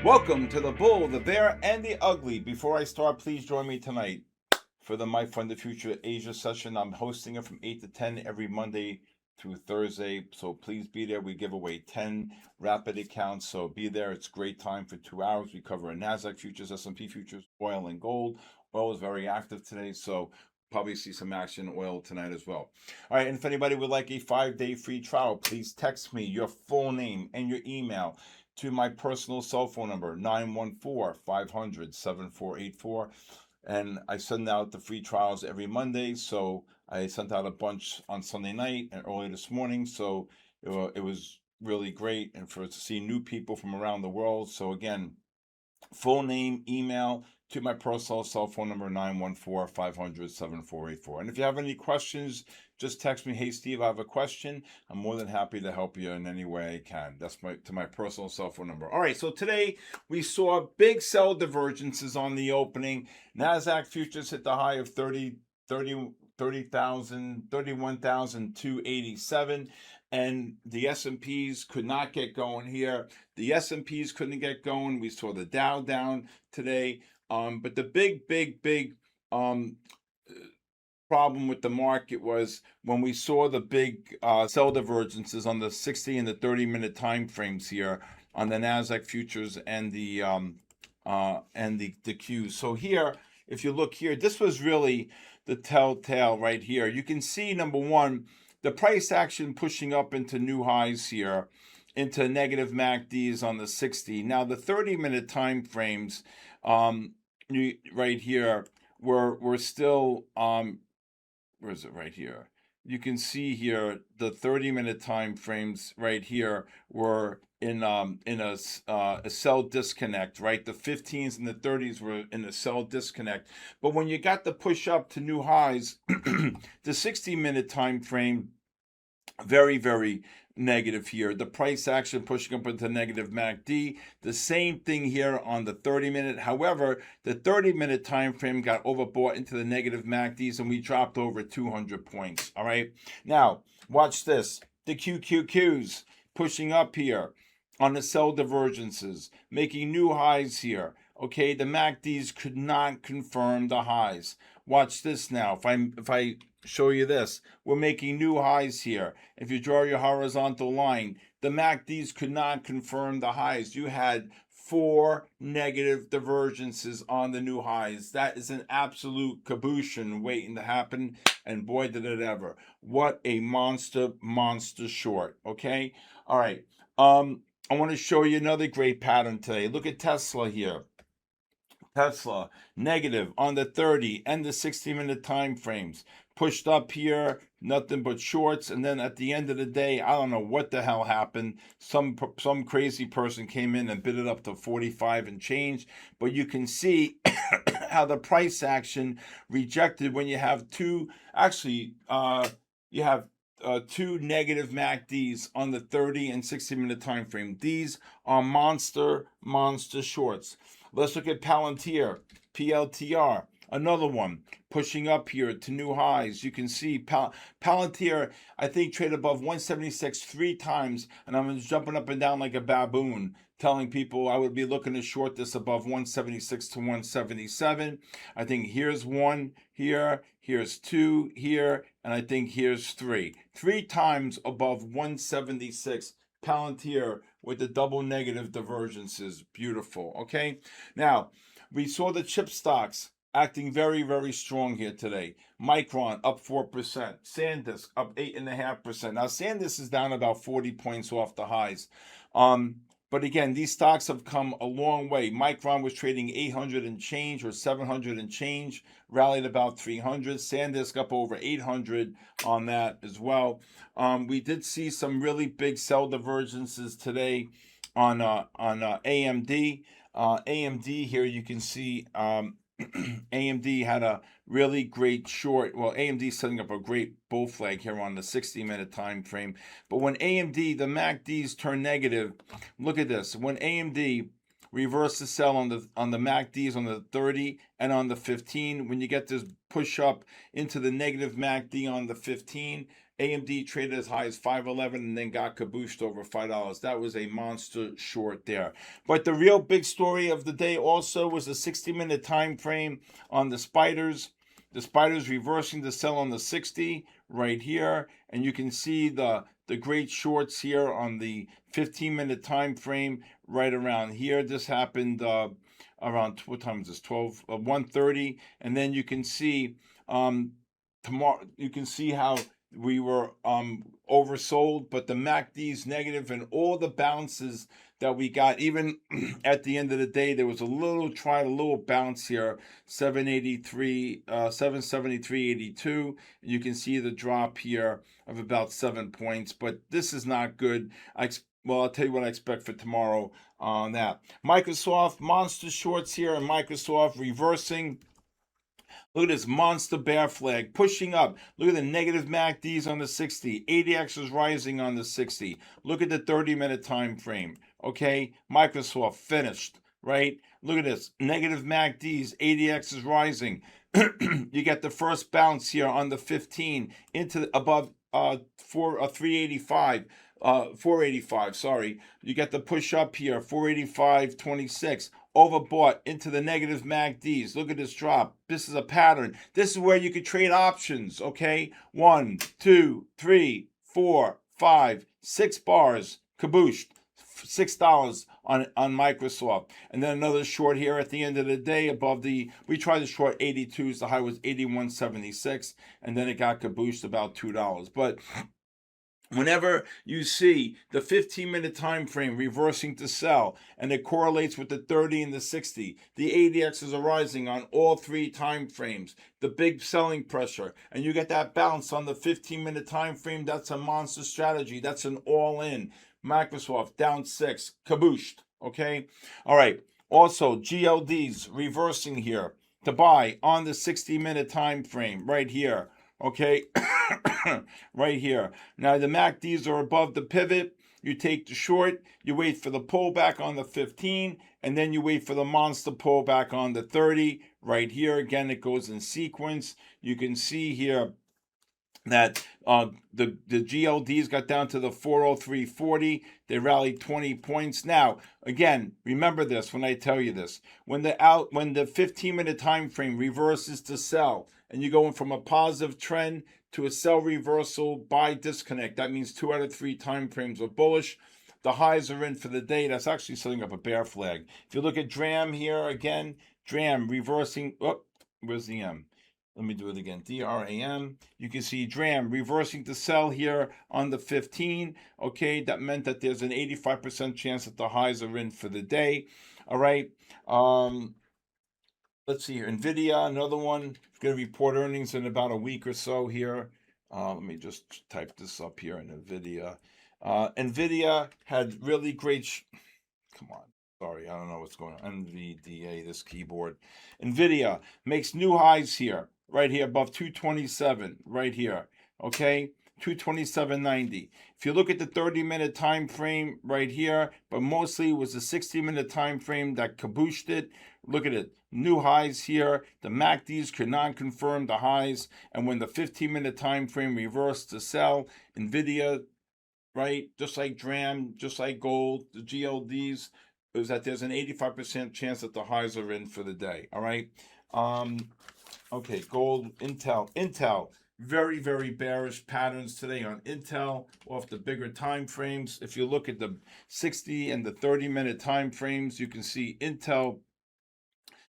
Welcome to the Bull, the Bear, and the Ugly. Before I start, please join me tonight for the My Fund the Future Asia session. I'm hosting it from 8 to 10 every Monday through Thursday, so please be there. We give away 10 rapid accounts, so be there. It's a great time for 2 hours. We cover NASDAQ futures, S&P futures, oil, and gold. Oil is very active today, so probably see some action in oil tonight as well. All right, and if anybody would like a 5-day free trial, please text me your full name and your email to my personal cell phone number, 914-500-7484. And I send out the free trials every Monday. So I sent out a bunch on Sunday night and early this morning. So it was really great, and to see new people from around the world. So again, full name, email to my personal cell phone number, 914-500-7484. And if you have any questions, just text me, hey, Steve, I have a question. I'm more than happy to help you in any way I can. That's my personal cell phone number. All right, so today we saw big sell divergences on the opening. NASDAQ futures hit the high of 31,287, and the S&Ps could not get going here. The S&Ps couldn't get going. We saw the Dow down today, but the big problem with the market was when we saw the big sell divergences on the 60 and the 30-minute time frames here on the NASDAQ futures and the Qs. So here, if you look here, this was really the telltale right here. You can see, number one, the price action pushing up into new highs here, into negative MACDs on the 60. Now the 30-minute time frames right here were still where is it right here? You can see here the 30-minute time frames right here were in a sell disconnect, right? The 15s and the 30s were in a sell disconnect. But when you got the push up to new highs, the 60-minute time frame, very negative here. The price action pushing up into negative MACD. The same thing here on the 30-minute. However, the 30-minute time frame got overbought into the negative MACDs, and we dropped over 200 points. All right. Now, watch this. The QQQs pushing up here on the sell divergences, making new highs here. Okay, the MACDs could not confirm the highs. Watch this now. If I show you this, we're making new highs here. If you draw your horizontal line, the MACDs could not confirm the highs. You had 4 negative divergences on the new highs. That is an absolute caboose waiting to happen, and boy did it ever. What a monster short. Okay, all right. I want to show you another great pattern today. Look at Tesla here. Tesla negative on the 30 and the 60-minute time frames, pushed up here, nothing but shorts, and then at the end of the day, I don't know what the hell happened. Some crazy person came in and bid it up to 45 and change. But you can see how the price action rejected when you have two. Actually, you have 2 negative MACDs on the 30 and 60-minute time frame. These are monster shorts. Let's look at Palantir, PLTR, another one pushing up here to new highs. You can see Palantir, I think, traded above 176 3 times, and I'm jumping up and down like a baboon, telling people I would be looking to short this above 176 to 177. I think here's 1 here, here's 2 here, and I think here's 3. 3 times above 176. Palantir with the double negative divergences. Beautiful. Okay. Now, we saw the chip stocks acting very strong here today. Micron up 4%. SanDisk up 8.5%. Now, SanDisk is down about 40 points off the highs. But again, these stocks have come a long way. Micron was trading 800 and change or 700 and change, rallied about 300. SanDisk up over 800 on that as well. We did see some really big sell divergences today on AMD. AMD here, you can see AMD had a really great short. Well, AMD setting up a great bull flag here on the 60-minute time frame. But when AMD, the MACDs turn negative, look at this. When AMD reverse the sell on the MACDs on the 30 and on the 15, when you get this push up into the negative MACD on the 15, AMD traded as high as 5.11 and then got cabooshed over $5. That was a monster short there. But the real big story of the day also was the 60-minute time frame on the spiders. The spiders reversing the sell on the 60 right here, and you can see the great shorts here on the 15-minute time frame right around here. This happened around, what time is this? 1:30, and then you can see tomorrow. You can see how we were oversold, but the MACD's negative, and all the bounces that we got, even at the end of the day, there was a little bounce here, 783, 773.82. You can see the drop here of about 7 points, but this is not good. I'll tell you what I expect for tomorrow on that. Microsoft, monster shorts here, and Microsoft reversing. Look at this monster bear flag pushing up. Look at the negative MACDs on the 60. ADX is rising on the 60. Look at the 30-minute time frame. Okay, Microsoft finished, right? Look at this. Negative MACDs. ADX is rising. You get the first bounce here on the 15 into above 385. 485, sorry. You get the push up here, 485.26. Overbought into the negative MACDs. Look at this drop. This is a pattern. This is where you could trade options, okay? 1, 2, 3, 4, 5, 6 bars. Kabooshed. $6 on Microsoft. And then another short here at the end of the day above we tried to short 82s. The high was 81.76. And then it got kabooshed about $2. But whenever you see the 15-minute time frame reversing to sell, and it correlates with the 30 and the 60, the ADXs are rising on all three time frames, the big selling pressure, and you get that bounce on the 15-minute time frame, that's a monster strategy. That's an all-in. Microsoft down 6, kabooshed, okay? All right, also GLDs reversing here to buy on the 60-minute time frame right here. Okay, right here. Now the MACDs are above the pivot. You take the short, you wait for the pullback on the 15, and then you wait for the monster pullback on the 30. Right here, again, it goes in sequence. You can see here that the GLDs got down to the 403.40. They rallied 20 points. Now, again, remember this when I tell you this. When the 15-minute time frame reverses to sell, and you're going from a positive trend to a sell reversal, buy disconnect, that means 2 out of 3 time frames are bullish. The highs are in for the day. That's actually setting up a bear flag. If you look at DRAM here again, DRAM reversing. Oh, where's the M? Let me do it again. DRAM. You can see DRAM reversing to sell here on the 15. Okay, that meant that there's an 85% chance that the highs are in for the day. All right. Let's see here. NVIDIA, another one. Going to report earnings in about a week or so here. Let me just type this up here in NVIDIA. NVIDIA had really great... Come on. Sorry, I don't know what's going on. NVDA, this keyboard. NVIDIA makes new highs here. Right here above 227. Right here. Okay? 227.90. If you look at the 30-minute time frame right here, but mostly it was the 60-minute time frame that kabooshed it. Look at it. New highs here. The MACDs could not confirm the highs. And when the 15-minute time frame reversed to sell, NVIDIA, right, just like DRAM, just like gold, the GLDs, is that there's an 85% chance that the highs are in for the day. All right. Okay, gold, Intel, very, very bearish patterns today on Intel off the bigger time frames. If you look at the 60 and the 30-minute time frames, you can see Intel,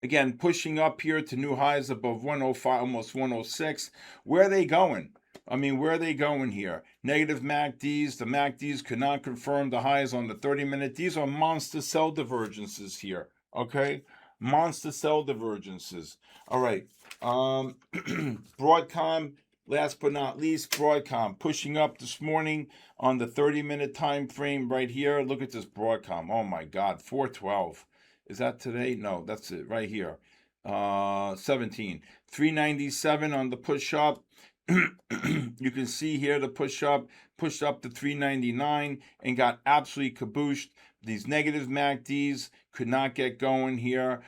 again, pushing up here to new highs above 105, almost 106. Where are they going? I mean, where are they going here? Negative MACDs. The MACDs could not confirm the highs on the 30-minute. These are monster sell divergences here, okay? Monster sell divergences. All right. Broadcom, last but not least, Broadcom pushing up this morning on the 30-minute time frame right here. Look at this Broadcom. Oh, my God, 412. Is that today? No, that's it right here. 17. 397 on the push up. You can see here the push up, pushed up to 399 and got absolutely kabooshed. These negative MACDs could not get going here.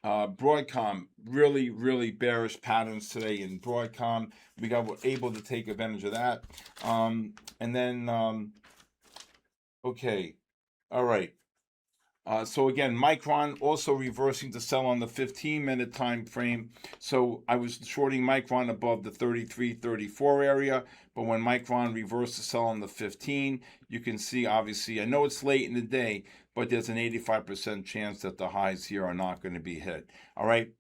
Broadcom, really bearish patterns today in Broadcom. We're able to take advantage of that. And then, okay, all right. So again, Micron also reversing to sell on the 15-minute time frame. So I was shorting Micron above the 33-34 area, but when Micron reversed to sell on the 15, you can see, obviously, I know it's late in the day, but there's an 85% chance that the highs here are not going to be hit. All right.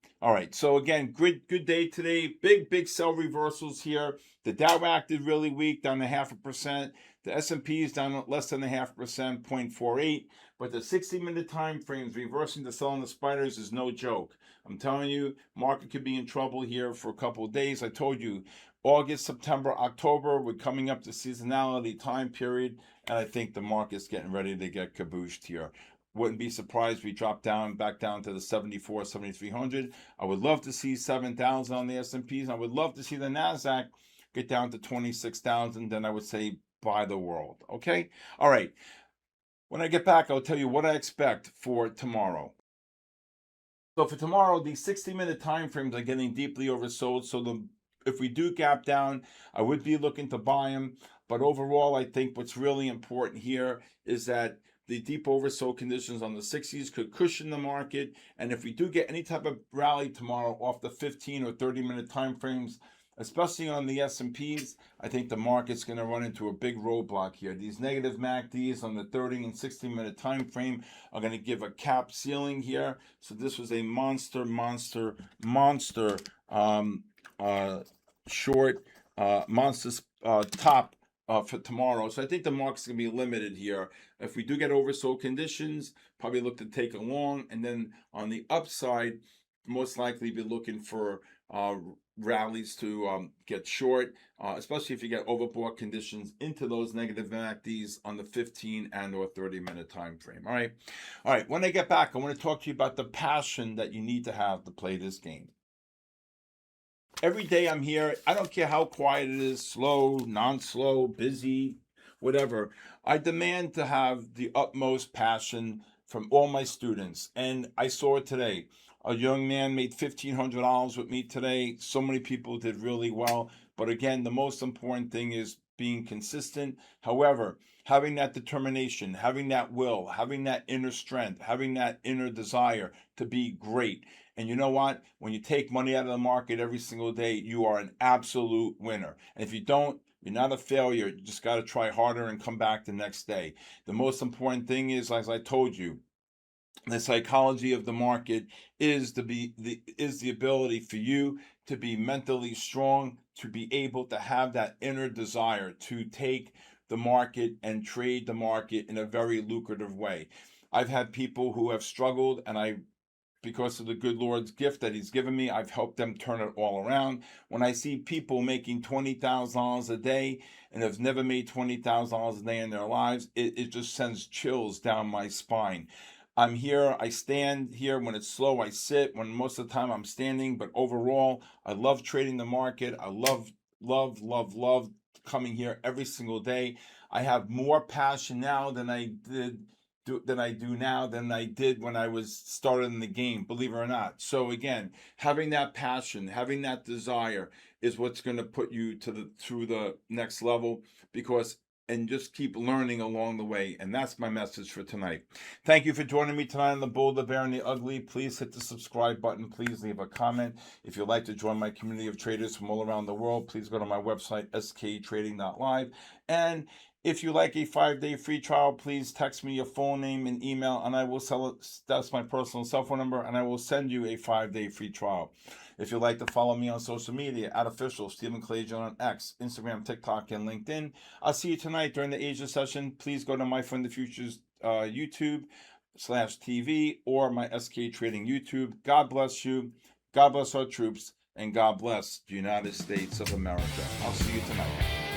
So again, good day today. Big sell reversals here. The Dow acted really weak, down 0.5%. The S&P is down less than 0.5%, 0.48. But the 60-minute time frames reversing the sell on the spiders is no joke. I'm telling you, market could be in trouble here for a couple of days. I told you, August, September, October, we're coming up to seasonality time period, and I think the market's getting ready to get cabooshed here. Wouldn't be surprised we drop back down to the 74, 7,300. I would love to see 7,000 on the S&Ps. I would love to see the NASDAQ get down to 26,000. Then I would say buy the world. Okay? All right. When I get back, I'll tell you what I expect for tomorrow. So for tomorrow, these 60-minute time frames are getting deeply oversold. So if we do gap down, I would be looking to buy them. But overall, I think what's really important here is that the deep oversold conditions on the 60s could cushion the market. And if we do get any type of rally tomorrow off the 15 or 30-minute time frames, especially on the S&Ps, I think the market's going to run into a big roadblock here. These negative MACDs on the 30 and 60-minute time frame are going to give a cap ceiling here. So this was a monster short, monster top for tomorrow. So I think the market's going to be limited here. If we do get oversold conditions, probably look to take a long. And then on the upside, most likely be looking for rallies to get short, especially if you get overbought conditions into those negative MACDs on the 15 and or 30-minute time frame. All right. When I get back, I want to talk to you about the passion that you need to have to play this game. Every day I'm here. I don't care how quiet it is, slow, non-slow, busy, whatever. I demand to have the utmost passion from all my students. And I saw it today. A young man made $1,500 with me today. So many people did really well. But again, the most important thing is being consistent. However, having that determination, having that will, having that inner strength, having that inner desire to be great. And you know what? When you take money out of the market every single day, you are an absolute winner. And if you don't, you're not a failure. You just got to try harder and come back the next day. The most important thing is, as I told you, the psychology of the market is the ability for you to be mentally strong, to be able to have that inner desire to take the market and trade the market in a very lucrative way. I've had people who have struggled, and because of the good Lord's gift that he's given me, I've helped them turn it all around. When I see people making $20,000 a day and have never made $20,000 a day in their lives, it just sends chills down my spine. I'm here, I stand here. When it's slow, I sit. When most of the time I'm standing, but overall, I love trading the market. I love coming here every single day. I have more passion now than I did when I was started in the game, believe it or not. So again, having that passion, having that desire is what's going to put you through the next level, and just keep learning along the way. And that's my message for tonight. Thank you for joining me tonight on The Bull, the Bear, and the Ugly. Please hit the subscribe button. Please leave a comment. If you'd like to join my community of traders from all around the world, please go to my website, sktrading.live. And if you like a 5-day free trial, please text me your full name and email, and I will sell it. That's my personal cell phone number, and I will send you a 5-day free trial. If you'd like to follow me on social media, @official Stephen Kalayjian on X, Instagram, TikTok, and LinkedIn. I'll see you tonight during the Asia session. Please go to My Friend the Future's YouTube/TV or my SK Trading YouTube. God bless you. God bless our troops. And God bless the United States of America. I'll see you tonight.